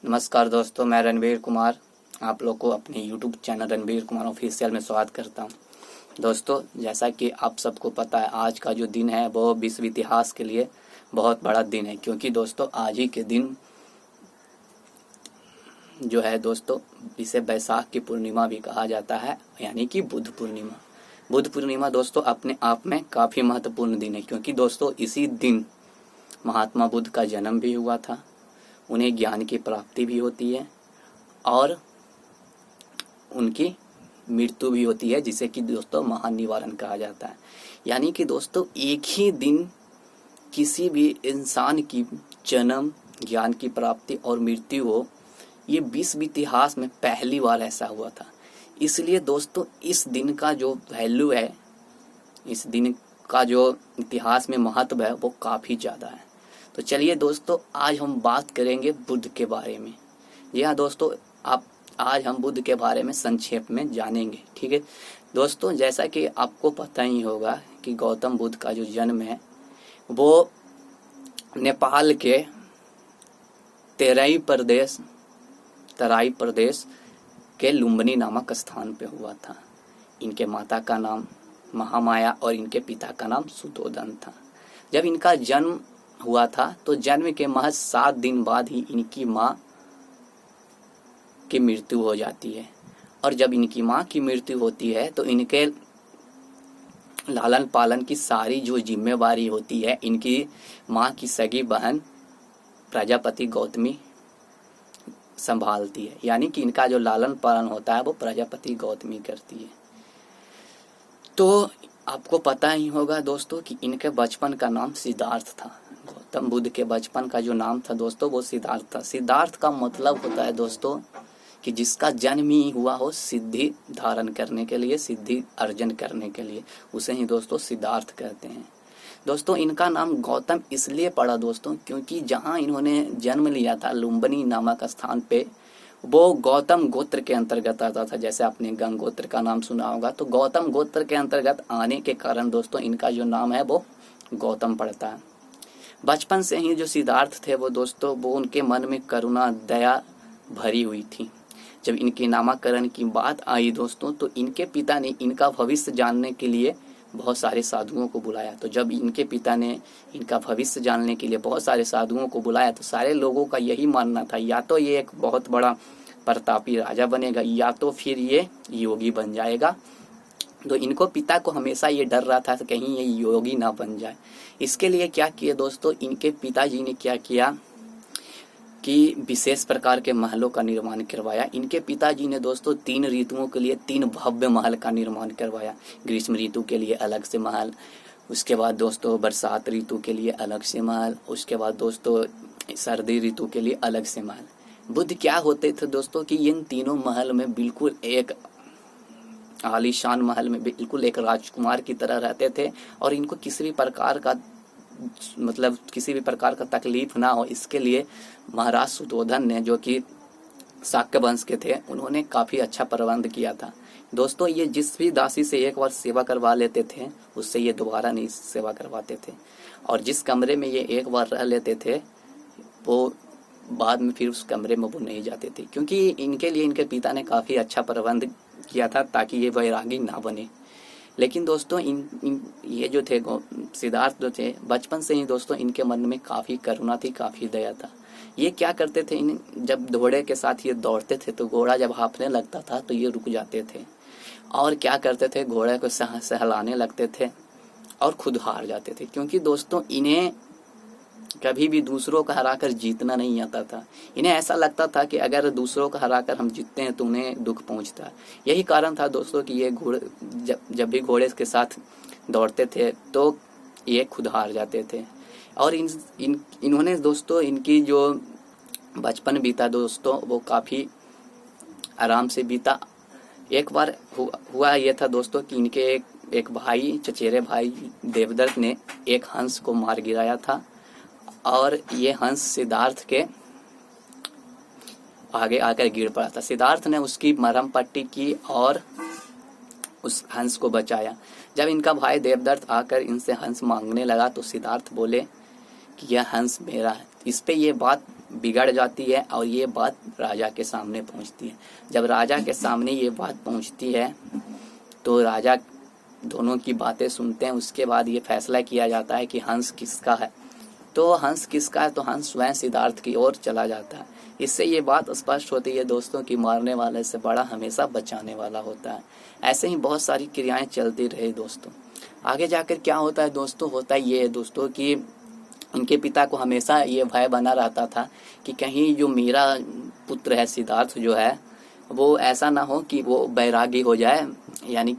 नमस्कार दोस्तों, मैं रणवीर कुमार आप लोग को अपने YouTube channel Ranveer Kumar official में स्वागत करता हूं। दोस्तों, जैसा कि आप सबको पता है, आज का जो दिन है वो विश्व इतिहास के लिए बहुत बड़ा दिन है, क्योंकि दोस्तों आज ही के दिन जो है दोस्तों इसे बैसाख की पूर्णिमा भी कहा जाता है, यानी कि बुद्ध पूर्णिमा। बुद्ध पूर्णिमा दोस्तों अपने आप में काफ़ी महत्वपूर्ण दिन है, क्योंकि दोस्तों इसी दिन महात्मा बुद्ध का जन्म भी हुआ था, उन्हें ज्ञान की प्राप्ति भी होती है और उनकी मृत्यु भी होती है, जिसे कि दोस्तों महानिवारण कहा जाता है। यानी कि दोस्तों एक ही दिन किसी भी इंसान की जन्म, ज्ञान की प्राप्ति और मृत्यु हो, ये विश्व इतिहास में पहली बार ऐसा हुआ था। इसलिए दोस्तों इस दिन का जो वैल्यू है, इस दिन का जो इतिहास में महत्व है वो काफ़ी ज़्यादा है। तो चलिए दोस्तों आज हम बात करेंगे बुद्ध के बारे में। जी हाँ दोस्तों, आज हम बुद्ध के बारे में संक्षेप में जानेंगे, ठीक है दोस्तों। जैसा कि आपको पता ही होगा कि गौतम बुद्ध का जो जन्म है वो नेपाल के तराई प्रदेश के लुम्बिनी नामक स्थान पे हुआ था। इनके माता का नाम महामाया और इनके पिता का नाम सुधोधन था। जब इनका जन्म हुआ था तो जन्म के महज 7 दिन बाद ही इनकी माँ की मृत्यु हो जाती है। और जब इनकी माँ की मृत्यु होती है तो इनके लालन पालन की सारी जो जिम्मेवारी होती है इनकी माँ की सगी बहन प्रजापति गौतमी संभालती है। यानी कि इनका जो लालन पालन होता है वो प्रजापति गौतमी करती है। तो आपको पता ही होगा दोस्तों कि इनके बचपन का नाम सिद्धार्थ था। गौतम बुद्ध के बचपन का जो नाम था दोस्तों वो सिद्धार्थ था। सिद्धार्थ का मतलब होता है दोस्तों कि जिसका जन्म ही हुआ हो सिद्धि धारण करने के लिए, सिद्धि अर्जन करने के लिए, उसे ही दोस्तों सिद्धार्थ कहते हैं। दोस्तों इनका नाम गौतम इसलिए पड़ा दोस्तों क्योंकि जहाँ इन्होंने जन्म लिया था लुम्बिनी नामक स्थान पे, वो गौतम गोत्र के अंतर्गत आता था। जैसे आपने गंगोत्र का नाम सुना होगा, तो गौतम गोत्र के अंतर्गत आने के कारण दोस्तों इनका जो नाम है वो गौतम पड़ता है। बचपन से ही जो सिद्धार्थ थे वो दोस्तों वो उनके मन में करुणा दया भरी हुई थी। जब इनके नामकरण की बात आई दोस्तों तो इनके पिता ने इनका भविष्य जानने के लिए बहुत सारे साधुओं को बुलाया। तो जब इनके पिता ने इनका भविष्य जानने के लिए बहुत सारे साधुओं को बुलाया तो सारे लोगों का यही मानना था, या तो ये एक बहुत बड़ा प्रतापी राजा बनेगा या तो फिर ये योगी बन जाएगा। तो इनको पिता को हमेशा ये डर रहा था कि कहीं ये योगी ना बन जाए। इसके लिए क्या किए दोस्तों, इनके पिताजी ने क्या किया कि विशेष प्रकार के महलों का निर्माण करवाया। इनके पिताजी ने दोस्तों 3 ऋतुओं के लिए 3 भव्य महल का निर्माण करवाया। ग्रीष्म ऋतु के लिए अलग से महल, उसके बाद दोस्तों बरसात ऋतु के लिए अलग से महल, उसके बाद दोस्तों सर्दी ऋतु के लिए अलग से महल। बुद्ध क्या होते थे दोस्तों कि इन तीनों महल में बिल्कुल एक आलीशान महल में बिल्कुल एक राजकुमार की तरह रहते थे और इनको किसी भी प्रकार का तकलीफ ना हो, इसके लिए महाराज सुधोधन ने, जो कि शाक्य वंश के थे, उन्होंने काफ़ी अच्छा प्रबंध किया था। दोस्तों ये जिस भी दासी से एक बार सेवा करवा लेते थे उससे ये दोबारा नहीं सेवा करवाते थे, और जिस कमरे में ये एक बार रह लेते थे वो बाद में फिर उस कमरे में वो नहीं जाते थे, क्योंकि इनके लिए इनके पिता ने काफ़ी अच्छा प्रबंध किया था ताकि ये वैरागी ना बने। लेकिन दोस्तों ये जो थे सिद्धार्थ जो थे, बचपन से ही दोस्तों इनके मन में काफ़ी करुणा थी, काफ़ी दया था। ये क्या करते थे, जब घोड़े के साथ ये दौड़ते थे तो घोड़ा जब हाँफने लगता था तो ये रुक जाते थे और क्या करते थे, घोड़े को सहलाने लगते थे और खुद हार जाते थे, क्योंकि दोस्तों इन्हें कभी भी दूसरों को हराकर जीतना नहीं आता था। इन्हें ऐसा लगता था कि अगर दूसरों को हराकर हम जीतते हैं तो उन्हें दुख पहुंचता है। यही कारण था दोस्तों कि ये जब भी घोड़े के साथ दौड़ते थे तो ये खुद हार जाते थे। और इन्होंने दोस्तों इनकी जो बचपन बीता दोस्तों वो काफ़ी आराम से बीता। एक बार हुआ ये था दोस्तों कि इनके एक भाई, चचेरे भाई देवदत्त ने एक हंस को मार गिराया था और ये हंस सिद्धार्थ के आगे आकर गिर पड़ा था। सिद्धार्थ ने उसकी मरहम पट्टी की और उस हंस को बचाया। जब इनका भाई देवदत्त आकर इनसे हंस मांगने लगा तो सिद्धार्थ बोले कि यह हंस मेरा है। इस पे ये बात बिगड़ जाती है और ये बात राजा के सामने पहुंचती है। जब राजा के सामने ये बात पहुंचती है तो राजा दोनों की बातें सुनते हैं। उसके बाद ये फैसला किया जाता है कि हंस किसका है। तो हंस किसका है, तो हंस स्वयं सिद्धार्थ की ओर चला जाता है। इससे ये बात स्पष्ट होती है दोस्तों कि मारने वाले से बड़ा हमेशा बचाने वाला होता है। ऐसे ही बहुत सारी क्रियाएं चलती रही दोस्तों। आगे जाकर क्या होता है दोस्तों, होता ये है दोस्तों कि इनके पिता को हमेशा ये भय बना रहता था कि कहीं जो मेरा पुत्र है सिद्धार्थ जो है वो ऐसा ना हो कि वो बैरागी हो जाए। यानी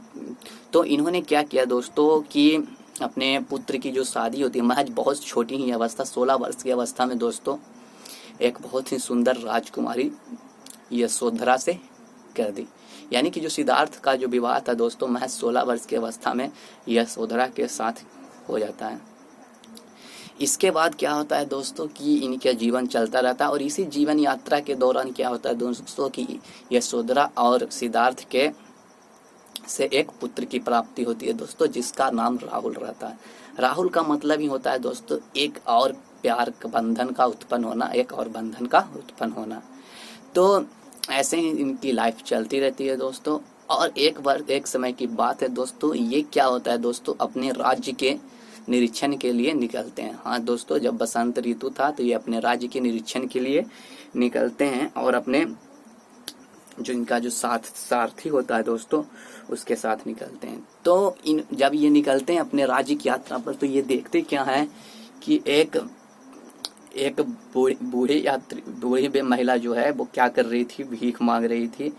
तो इन्होंने क्या किया दोस्तों कि अपने पुत्र की जो शादी होती है महज बहुत छोटी ही अवस्था 16 वर्ष की अवस्था में दोस्तों एक बहुत ही सुंदर राजकुमारी यशोधरा से कर दी। यानी कि जो सिद्धार्थ का जो विवाह था दोस्तों महज 16 वर्ष की अवस्था में यशोधरा के साथ हो जाता है। इसके बाद क्या होता है दोस्तों कि इनका जीवन चलता रहता है और इसी जीवन यात्रा के दौरान क्या होता है दोस्तों कि यशोधरा और सिद्धार्थ के से एक पुत्र की प्राप्ति होती है दोस्तों, जिसका नाम राहुल रहता है। राहुल का मतलब ही होता है दोस्तों एक और प्यार का बंधन का उत्पन्न होना, एक और बंधन का उत्पन्न होना। तो ऐसे ही इनकी लाइफ चलती रहती है दोस्तों। और एक समय की बात है दोस्तों, ये क्या होता है दोस्तों, अपने राज्य के निरीक्षण के लिए निकलते हैं। हाँ दोस्तों, जब बसंत ऋतु था तो ये अपने राज्य के निरीक्षण के लिए निकलते हैं और अपने जो इनका जो सारथी होता है दोस्तों उसके साथ निकलते हैं। तो जब ये निकलते हैं अपने राज्य की यात्रा पर तो ये देखते क्या है कि एक बूढ़ी महिला जो है वो क्या कर रही थी, भीख मांग रही थी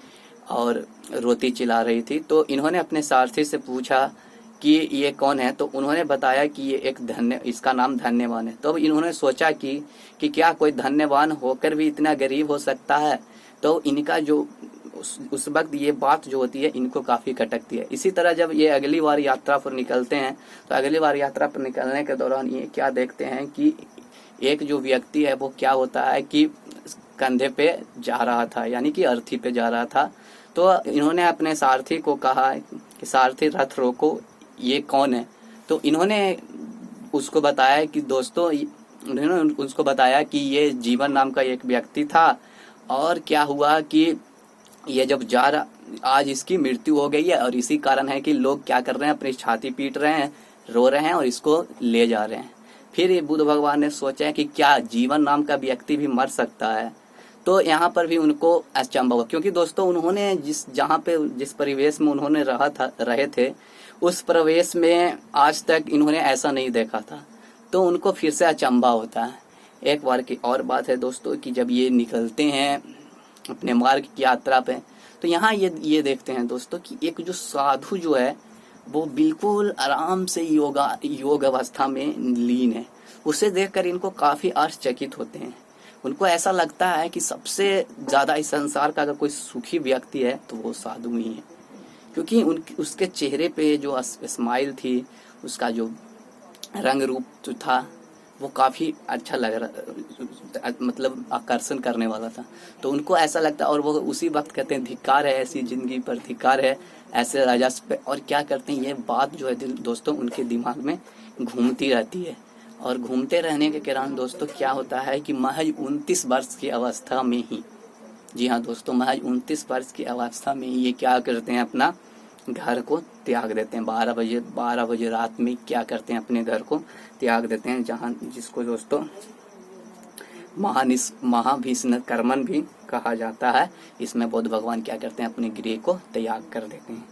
और रोती चिल्ला रही थी। तो इन्होंने अपने सारथी से पूछा कि ये कौन है, तो उन्होंने बताया कि ये इसका नाम धन्यवान है। तो इन्होंने सोचा कि क्या कोई धन्यवान होकर भी इतना गरीब हो सकता है। तो इनका जो उस वक्त ये बात जो होती है इनको काफ़ी खटकती है। इसी तरह जब ये अगली बार यात्रा पर निकलते हैं तो अगली बार यात्रा पर निकलने के दौरान ये क्या देखते हैं कि एक जो व्यक्ति है वो क्या होता है कि कंधे पे जा रहा था, यानी कि अर्थी पे जा रहा था। तो इन्होंने अपने सारथी को कहा कि सारथी रथ रोको, ये कौन है। तो इन्होंने उसको बताया कि दोस्तों उन्होंने उसको बताया कि ये जीवन नाम का एक व्यक्ति था और क्या हुआ कि ये जब आज इसकी मृत्यु हो गई है और इसी कारण है कि लोग क्या कर रहे हैं, अपनी छाती पीट रहे हैं, रो रहे हैं और इसको ले जा रहे हैं। फिर ये बुद्ध भगवान ने सोचा कि क्या जीवन नाम का व्यक्ति भी मर सकता है। तो यहाँ पर भी उनको अचंभा हुआ, क्योंकि दोस्तों उन्होंने जिस परिवेश में उन्होंने रहे थे उस परिवेश में आज तक इन्होंने ऐसा नहीं देखा था। तो उनको फिर से अचंभा होता है। एक बार की और बात है दोस्तों कि जब ये निकलते हैं अपने मार्ग की यात्रा पे तो यहाँ ये देखते हैं दोस्तों कि एक जो साधु जो है वो बिल्कुल आराम से योग अवस्था में लीन है। उसे देखकर इनको काफ़ी आश्चर्यचकित होते हैं। उनको ऐसा लगता है कि सबसे ज़्यादा इस संसार का अगर कोई सुखी व्यक्ति है तो वो साधु ही है, क्योंकि उसके चेहरे पे जो स्माइल थी, उसका जो रंग रूप जो था वो काफ़ी अच्छा लग रहा, मतलब आकर्षण करने वाला था। तो उनको ऐसा लगता और वो उसी वक्त कहते हैं धिक्कार है ऐसी ज़िंदगी पर, धिक्कार है ऐसे राजा पे। और क्या करते हैं, ये बात जो है दोस्तों उनके दिमाग में घूमती रहती है। और घूमते रहने के कारण दोस्तों क्या होता है कि महज 29 वर्ष की अवस्था में ही, जी हाँ दोस्तों, महज 29 वर्ष की अवस्था में ही ये क्या करते हैं, अपना घर को त्याग देते हैं। 12 बजे रात में क्या करते हैं, अपने घर को त्याग देते हैं, जहाँ जिसको दोस्तों महाभीष्म कर्मन भी कहा जाता है। इसमें बुद्ध भगवान क्या करते हैं, अपने गृह को त्याग कर देते हैं।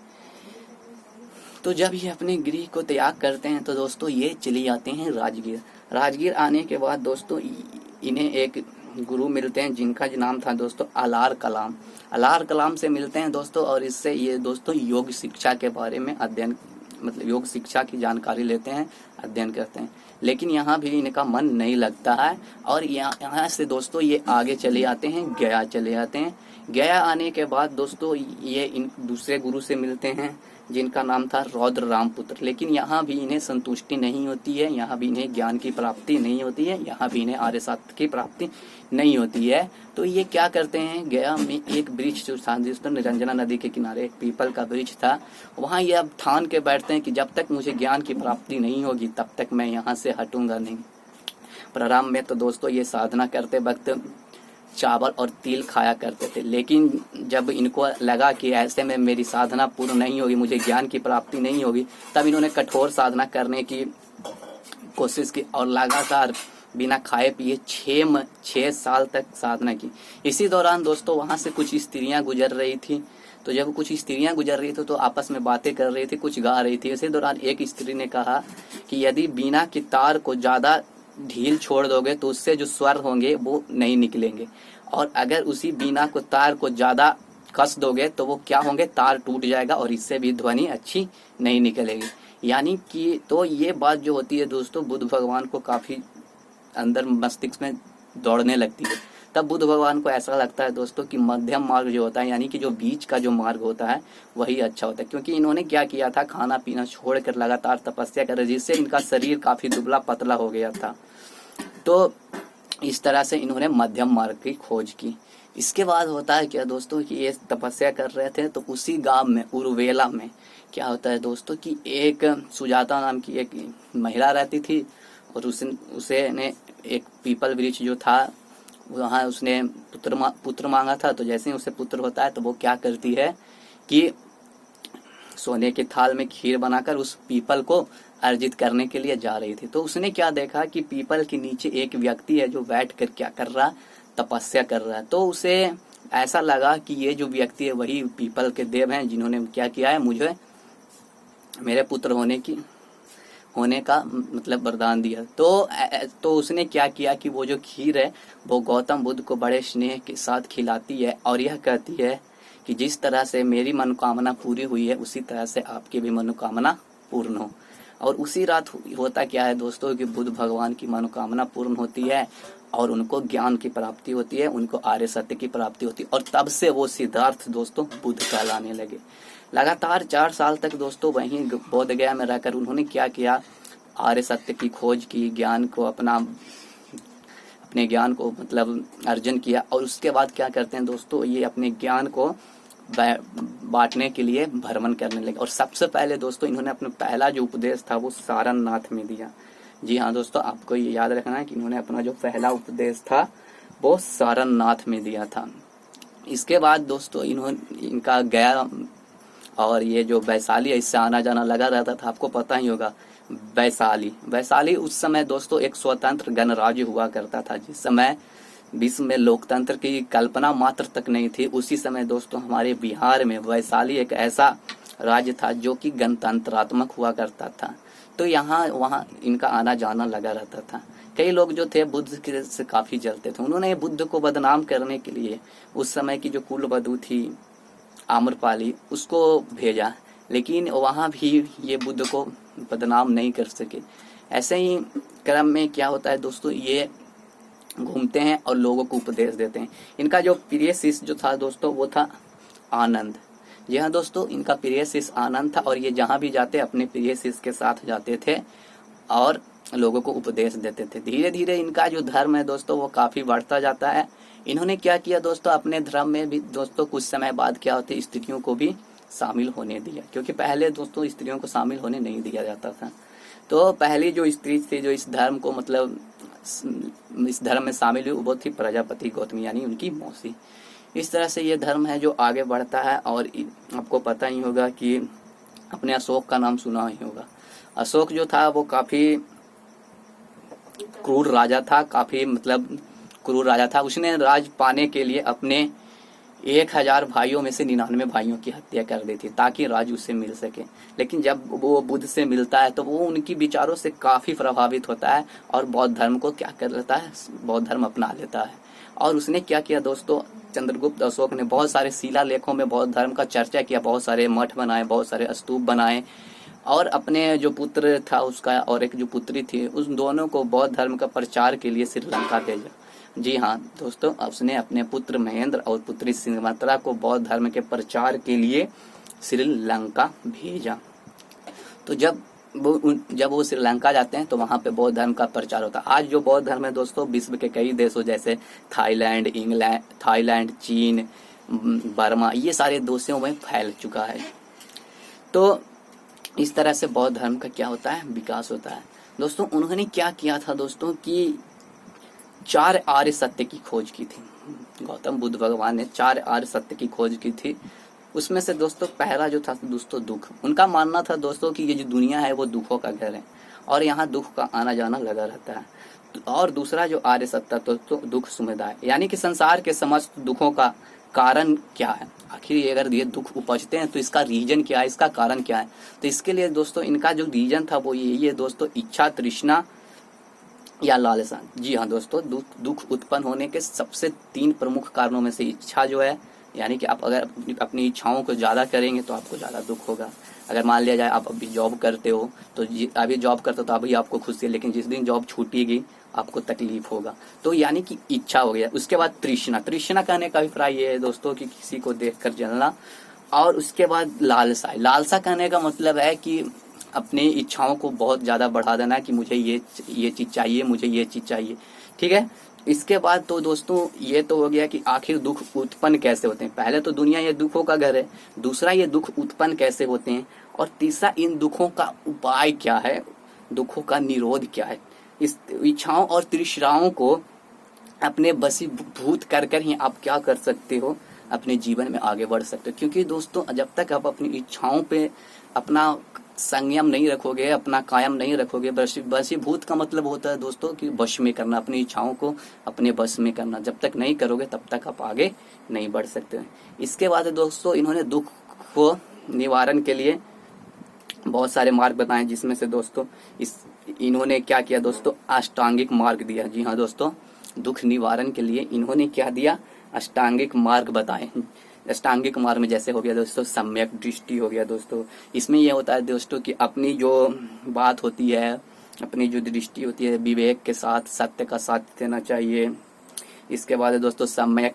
तो जब ये अपने गृह को त्याग करते हैं तो दोस्तों ये चले जाते हैं राजगीर। राजगीर आने के बाद दोस्तों इन्हें एक गुरु मिलते हैं जिनका जो नाम था दोस्तों अलार कलाम। अलार कलाम से मिलते हैं दोस्तों और इससे ये दोस्तों योग शिक्षा के बारे में अध्ययन, मतलब योग शिक्षा की जानकारी लेते हैं, अध्ययन करते हैं। लेकिन यहाँ भी इनका मन नहीं लगता है और यहाँ से दोस्तों ये आगे चले आते हैं, गया चले जाते हैं। गया आने के बाद दोस्तों ये इन दूसरे गुरु से मिलते हैं जिनका नाम था रौद्र रामपुत्र। लेकिन यहाँ भी इन्हें संतुष्टि नहीं होती है, यहाँ भी इन्हें ज्ञान की प्राप्ति नहीं होती है, यहाँ भी इन्हें आर्य सत्य की प्राप्ति नहीं होती है। तो ये क्या करते हैं, गया में एक वृक्ष जो था दोस्तों निरंजना नदी के किनारे एक पीपल का वृक्ष था, वहाँ ये अब ठान के बैठते हैं कि जब तक मुझे ज्ञान की प्राप्ति नहीं होगी तब तक मैं यहाँ से हटूंगा नहीं। प्रारंभ में तो दोस्तों ये साधना करते वक्त चावल और तिल खाया करते थे, लेकिन जब इनको लगा कि ऐसे में मेरी साधना पूर्ण नहीं होगी, मुझे ज्ञान की प्राप्ति नहीं होगी, तब इन्होंने कठोर साधना करने की कोशिश की और लगातार बिना खाए पिए 6 साल तक साधना की। इसी दौरान दोस्तों वहाँ से कुछ स्त्रियां गुजर रही थी। तो जब कुछ स्त्रियां गुजर रही थी तो आपस में बातें कर रही थी, कुछ गा रही थी। इसी दौरान एक स्त्री ने कहा कि यदि बीना की तार को ज़्यादा ढील छोड़ दोगे तो उससे जो स्वर होंगे वो नहीं निकलेंगे, और अगर उसी बीना को तार को ज़्यादा कस दोगे तो वो क्या होंगे, तार टूट जाएगा और इससे भी ध्वनि अच्छी नहीं निकलेगी। यानी कि तो ये बात जो होती है दोस्तों, बुद्ध भगवान को काफ़ी अंदर मस्तिष्क में दौड़ने लगती है। तब बुद्ध भगवान को ऐसा लगता है दोस्तों कि मध्यम मार्ग जो होता है, यानी कि जो बीच का जो मार्ग होता है वही अच्छा होता है। क्योंकि इन्होंने क्या किया था, खाना पीना छोड़कर लगातार तपस्या कर, जिससे इनका शरीर काफ़ी दुबला पतला हो गया था। तो इस तरह से इन्होंने मध्यम मार्ग की खोज की। इसके बाद होता है क्या दोस्तों कि ये तपस्या कर रहे थे, तो उसी गांव में उरुवेला में क्या होता है दोस्तों कि एक सुजाता नाम की एक महिला रहती थी, और उसे ने एक पीपल वृक्ष जो था वहाँ उसने पुत्र मांगा था। तो जैसे ही उसे पुत्र होता है तो वो क्या करती है कि सोने के थाल में खीर बनाकर उस पीपल को अर्जित करने के लिए जा रही थी। तो उसने क्या देखा कि पीपल के नीचे एक व्यक्ति है जो बैठकर क्या कर रहा, तपस्या कर रहा है। तो उसे ऐसा लगा कि ये जो व्यक्ति है वही पीपल के देव हैं जिन्होंने क्या किया है, मुझे मेरे पुत्र होने का मतलब वरदान दिया। तो उसने क्या किया कि वो जो खीर है वो गौतम बुद्ध को बड़े स्नेह के साथ खिलाती है, और यह कहती है कि जिस तरह से मेरी मनोकामना पूरी हुई है उसी तरह से आपकी भी मनोकामना पूर्ण हो। और उसी रात होता क्या है दोस्तों कि बुद्ध भगवान की मनोकामना पूर्ण होती है और उनको ज्ञान की प्राप्ति होती है, उनको आर्य सत्य की प्राप्ति होती है, और तब से वो सिद्धार्थ दोस्तों बुद्ध कहलाने लगे। लगातार 4 साल तक दोस्तों वहीं बोध गया में रहकर उन्होंने क्या किया, आर्य सत्य की खोज की, ज्ञान को अपने ज्ञान को मतलब अर्जन किया। और उसके बाद क्या करते हैं दोस्तों, ये अपने ज्ञान को बांटने के लिए भ्रमण करने लगे। और सबसे पहले दोस्तों इन्होंने अपना पहला जो उपदेश था वो सारनाथ में दिया। जी हाँ दोस्तों, आपको ये याद रखना है कि इन्होंने अपना जो पहला उपदेश था वो सारनाथ में दिया था। इसके बाद दोस्तों इनका गया, और ये जो वैशाली है इससे आना जाना लगा रहता था। आपको पता ही होगा वैशाली उस समय दोस्तों एक स्वतंत्र गणराज्य हुआ करता था। जिस समय विश्व में लोकतंत्र की कल्पना मात्र तक नहीं थी, उसी समय दोस्तों हमारे बिहार में वैशाली एक ऐसा राज्य था जो कि गणतंत्रात्मक हुआ करता था। तो यहाँ वहाँ इनका आना जाना लगा रहता था। कई लोग जो थे बुद्ध के से काफ़ी जलते थे। उन्होंने बुद्ध को बदनाम करने के लिए उस समय की जो कुलवधू थी आम्रपाली उसको भेजा, लेकिन वहाँ भी ये बुद्ध को बदनाम नहीं कर सके। ऐसे ही क्रम में क्या होता है दोस्तों, ये घूमते हैं और लोगों को उपदेश देते हैं। इनका जो प्रिय शिष्य जो था दोस्तों वो था आनंद। जी हाँ दोस्तों, इनका प्रिय शिष्य आनंद था, और ये जहाँ भी जाते अपने प्रिय शिष्य के साथ जाते थे और लोगों को उपदेश देते थे। धीरे धीरे इनका जो धर्म है दोस्तों वो काफ़ी बढ़ता जाता है। इन्होंने क्या किया दोस्तों, अपने धर्म में भी दोस्तों कुछ समय बाद क्या होते स्त्रियों को भी शामिल होने दिया, क्योंकि पहले दोस्तों स्त्रियों को शामिल होने नहीं दिया जाता था। तो पहली जो स्त्री थी जो इस धर्म को मतलब इस धर्म में शामिल हुई वो थी प्रजापति गौतमी, यानी उनकी मौसी। इस तरह से ये धर्म है जो आगे बढ़ता है। और आपको पता ही होगा कि अपने अशोक का नाम सुना ही होगा। अशोक जो था वो काफ़ी क्रूर राजा था, काफ़ी मतलब क्रूर राजा था। उसने राज पाने के लिए अपने 1000 भाइयों में से 99 भाइयों की हत्या कर दी थी ताकि राज उससे मिल सके। लेकिन जब वो बुद्ध से मिलता है तो वो उनकी विचारों से काफ़ी प्रभावित होता है और बौद्ध धर्म को क्या कर लेता है, बौद्ध धर्म अपना लेता है। और उसने क्या किया दोस्तों, चंद्रगुप्त अशोक ने बहुत सारे शिलालेखों में बौद्ध धर्म का चर्चा किया, बहुत सारे मठ बनाए, बहुत सारे स्तूप बनाए, और अपने जो पुत्र था उसका और एक जो पुत्री थी उस दोनों को बौद्ध धर्म का प्रचार के लिए श्रीलंका भेजा। जी हाँ दोस्तों, उसने अपने पुत्र महेंद्र और पुत्री सुमित्रा को बौद्ध धर्म के प्रचार के लिए श्रीलंका भेजा। तो जब वो श्रीलंका जाते हैं तो वहाँ पे बौद्ध धर्म का प्रचार होता है। आज जो बौद्ध धर्म है दोस्तों विश्व के कई देशों जैसे थाईलैंड, चीन, बर्मा, ये सारे देशों में फैल चुका है। तो इस तरह से बौद्ध धर्म का क्या होता है, विकास होता है। दोस्तों उन्होंने क्या किया था दोस्तों कि 4 आर्य सत्य की खोज की थी। गौतम बुद्ध भगवान ने 4 आर्य सत्य की खोज की थी। उसमें से दोस्तों पहला जो था दोस्तों दुख। उनका मानना था दोस्तों कि ये जो दुनिया है वो दुखों का घर है और यहाँ दुख का आना जाना लगा रहता है। और दूसरा जो आर्य सत्य तो दुख समुदाय, यानी कि संसार के समस्त दुखों का कारण क्या है, आखिर ये अगर ये दुख उपजते हैं तो इसका रीजन क्या है, इसका कारण क्या है। तो इसके लिए दोस्तों इनका जो रीजन था वो ये दोस्तों इच्छा, तृष्णा या लालसा। जी हाँ दोस्तों, दुख उत्पन्न होने के सबसे 3 प्रमुख कारणों में से इच्छा जो है, यानी कि आप अगर अपनी इच्छाओं को ज़्यादा करेंगे तो आपको ज़्यादा दुख होगा। अगर मान लिया जाए आप अभी जॉब करते हो तो अभी जॉब करते हो तो अभी आपको खुशी है, लेकिन जिस दिन जॉब छूटेगी आपको तकलीफ होगा। तो यानी कि इच्छा हो गया। उसके बाद तृष्णा। तृष्णा कहने का अभिप्राय ये है दोस्तों कि किसी को देख कर जलना। और उसके बाद लालसा। लालसा कहने का मतलब है कि अपनी इच्छाओं को बहुत ज़्यादा बढ़ा देना कि मुझे ये चीज़ चाहिए, मुझे ये चीज़ चाहिए। ठीक है। इसके बाद तो दोस्तों ये तो हो गया कि आखिर दुख उत्पन्न कैसे होते हैं। पहले तो दुनिया ये दुखों का घर है, दूसरा ये दुख उत्पन्न कैसे होते हैं, और तीसरा इन दुखों का उपाय क्या है, दुखों का निरोध क्या है। इस इच्छाओं और तृष्णाओं को अपने बसीभूत कर ही आप क्या कर सकते हो, अपने जीवन में आगे बढ़ सकते हो। क्योंकि दोस्तों जब तक आप अपनी इच्छाओं पे अपना संयम नहीं रखोगे, अपना कायम नहीं रखोगे, बसीभूत का मतलब होता है दोस्तों कि वश में करना, अपनी इच्छाओं को अपने बस में करना। जब तक नहीं करोगे तब तक आप आगे नहीं बढ़ सकते। इसके बाद दोस्तों इन्होंने दुख को निवारण के लिए बहुत सारे मार्ग बताए, जिसमें से दोस्तों इन्होंने क्या किया दोस्तों, अष्टांगिक मार्ग दिया। जी हाँ दोस्तों, दुख निवारण के लिए इन्होंने क्या दिया, अष्टांगिक मार्ग बताए। अष्टांगिक मार्ग में जैसे हो गया दोस्तों सम्यक दृष्टि हो गया दोस्तों। इसमें यह होता है दोस्तों कि अपनी जो बात होती है, अपनी जो दृष्टि होती है, विवेक के साथ सत्य का साथ देना चाहिए। इसके बाद दोस्तों सम्यक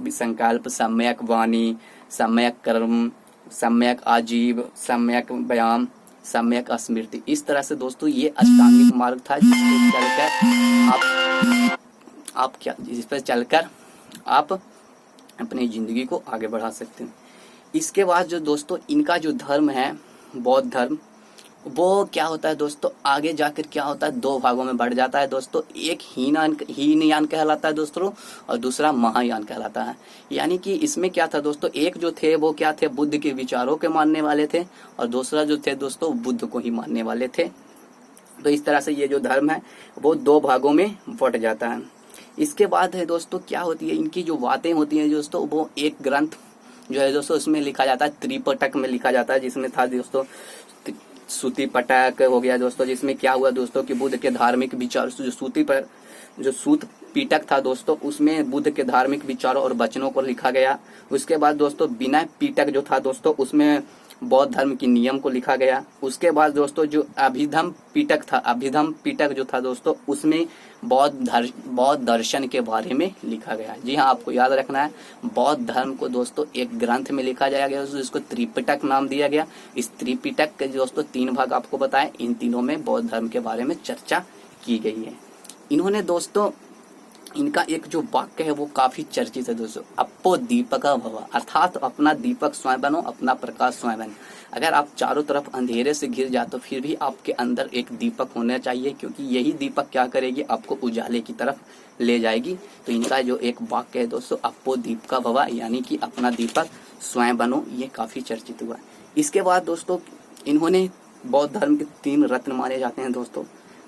संकल्प, सम्यक वाणी, सम्यक कर्म, सम्यक आजीव, सम्यक व्यायाम, सम्यक स्मृति। इस तरह से दोस्तों ये अष्टांगिक मार्ग था जिस पर चलकर आप अपनी जिंदगी को आगे बढ़ा सकते हैं। इसके बाद जो दोस्तों इनका जो धर्म है, बौद्ध धर्म, वो क्या होता है दोस्तों, आगे जाकर क्या होता है, 2 भागों में बढ़ जाता है दोस्तों। एक हीनयान कहलाता है दोस्तों, और दूसरा महायान कहलाता है। यानी कि इसमें क्या था दोस्तों, एक जो थे वो क्या थे, बुद्ध के विचारों के मानने वाले थे, और दूसरा जो थे दोस्तों बुद्ध को ही मानने वाले थे। तो इस तरह से ये जो धर्म है वो 2 भागों में बट जाता है। इसके बाद है दोस्तों क्या होती है, इनकी जो बातें होती हैं दोस्तों, वो एक ग्रंथ जो है दोस्तों उसमें लिखा जाता है, त्रिपिटक में लिखा जाता है, जिसमें था दोस्तों सूती पटक हो गया दोस्तों। जिसमें क्या हुआ दोस्तों कि बुद्ध के धार्मिक विचार, जो सूत पीटक था दोस्तों, उसमें बुद्ध के धार्मिक विचारों और वचनों को लिखा गया। उसके बाद दोस्तों विनय पीटक जो था दोस्तों, उसमें बौद्ध धर्म की नियम को लिखा गया। उसके बाद दोस्तों जो अभिधम पीटक था, अभिधम पीटक जो था दोस्तों, उसमें बौद्ध दर्शन के बारे में लिखा गया। जी हाँ, आपको याद रखना है, बौद्ध धर्म को दोस्तों एक ग्रंथ में लिखा जाया गया, जिसको त्रिपिटक नाम दिया गया। इस त्रिपिटक के दोस्तों 3 भाग आपको बताए, इन तीनों में बौद्ध धर्म के बारे में चर्चा की गई है। इन्होंने दोस्तों, इनका एक जो वाक्य है वो काफी चर्चित है दोस्तों, अपो दीपक भव, अर्थात अपना दीपक स्वयं बनो, अपना प्रकाश स्वयं बनो। अगर आप चारों तरफ अंधेरे से घिर जाए तो फिर भी आपके अंदर एक दीपक होना चाहिए, क्योंकि यही दीपक क्या करेगी, आपको उजाले की तरफ ले जाएगी। तो इनका जो एक वाक्य है दोस्तों, अपो दीपक भव, यानी कि अपना दीपक स्वयं बनो, ये काफी चर्चित हुआ। इसके बाद दोस्तों इन्होंने बौद्ध धर्म के 3 रत्न माने जाते हैं दोस्तों।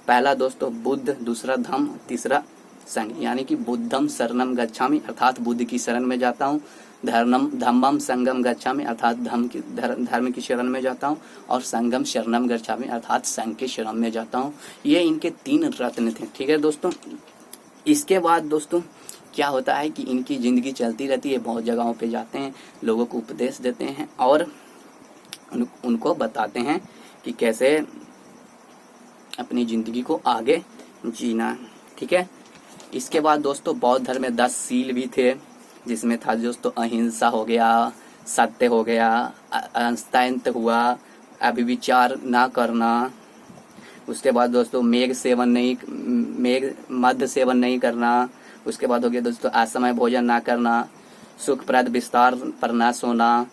पहला दोस्तों बुद्ध, दूसरा धम्म, तीसरा संघ। यानी कि बुद्धम शरणम गच्छामि, अर्थात बुद्ध की शरण में जाता हूँ, धम्मम संगम गच्छामि, अर्थात धर्म की शरण में जाता हूँ, और संगम शरणम गच्छामि, अर्थात संघ के शरण में जाता हूँ। ये इनके 3 रत्न थे। ठीक है दोस्तों। इसके बाद दोस्तों क्या होता है कि इनकी जिंदगी चलती रहती है, बहुत जगहों पे जाते हैं, लोगों को उपदेश देते हैं और उनको बताते हैं कि कैसे अपनी जिंदगी को आगे जीना। ठीक है। इसके बाद दोस्तों बौद्ध धर्म में 10 सील भी थे, जिसमें था दोस्तों अहिंसा हो गया, सत्य हो गया, अंतः हुआ, अभिविचार ना करना। उसके बाद दोस्तों मद्य सेवन नहीं करना। उसके बाद हो गया दोस्तों असमय भोजन ना करना, सुखप्रद विस्तार पर ना सोना,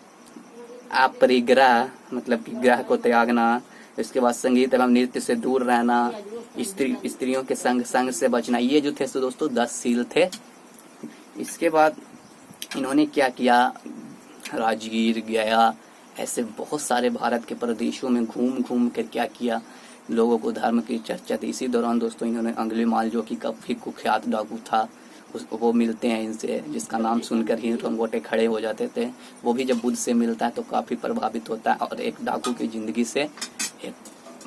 अपरिग्रह मतलब कि ग्रह को त्यागना, इसके बाद संगीत एवं नृत्य से दूर रहना, स्त्रियों के संग से बचना, ये जो थे तो दोस्तों 10 सील थे। इसके बाद इन्होंने क्या किया, राजगीर, गया, ऐसे बहुत सारे भारत के प्रदेशों में घूम कर क्या किया, लोगों को धर्म की चर्चा थी। इसी दौरान दोस्तों इन्होंने अंगुलीमाल, जो कि काफी कुख्यात डाकू था, वो मिलते हैं इनसे, जिसका नाम सुनकर ही रोंगटे खड़े हो जाते थे। वो भी जब बुद्ध से मिलता है तो काफी प्रभावित होता है और एक डाकू की जिंदगी से एक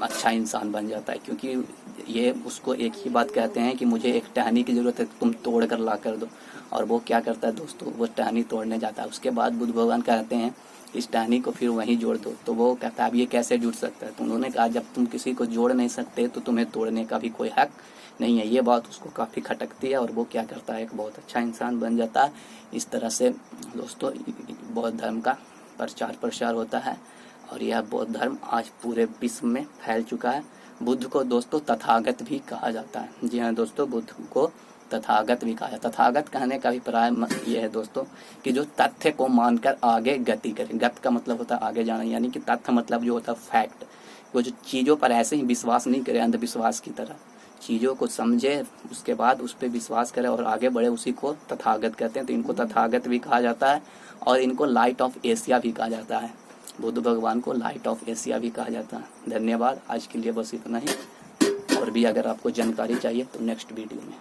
अच्छा इंसान बन जाता है, क्योंकि ये उसको एक ही बात कहते हैं कि मुझे एक टहनी की जरूरत है, तुम तोड़ कर ला कर दो। और वो क्या करता है दोस्तों, वो टहनी तोड़ने जाता है। उसके बाद बुद्ध भगवान कहते हैं इस टहनी को फिर वहीं जोड़ दो। तो वो कहता है अब ये कैसे जुड़ सकता है। तो उन्होंने कहा जब तुम किसी को जोड़ नहीं सकते तो तुम्हें तोड़ने का भी कोई हक नहीं है। ये बात उसको काफ़ी खटकती है और वो क्या करता है, एक बहुत अच्छा इंसान बन जाता है। इस तरह से दोस्तों बौद्ध धर्म का प्रचार प्रसार होता है और यह बौद्ध धर्म आज पूरे विश्व में फैल चुका है। बुद्ध को दोस्तों तथागत भी कहा जाता है। जी हाँ दोस्तों, बुद्ध को तथागत भी कहा जाता है। तथागत कहने का अभिप्राय यह है दोस्तों कि जो तथ्य को मानकर आगे गति करे। गत का मतलब होता है आगे जाना, यानी कि तथ्य मतलब जो होता है फैक्ट। वो जो चीज़ों पर ऐसे ही विश्वास नहीं करे अंधविश्वास की तरह, चीज़ों को समझे उसके बाद उस पर विश्वास करे और आगे बढ़े, उसी को तथागत कहते हैं। तो इनको तथागत भी कहा जाता है और इनको लाइट ऑफ एशिया भी कहा जाता है। बुद्ध भगवान को लाइट ऑफ एशिया भी कहा जाता है। धन्यवाद, आज के लिए बस इतना ही। और भी अगर आपको जानकारी चाहिए तो नेक्स्ट वीडियो में।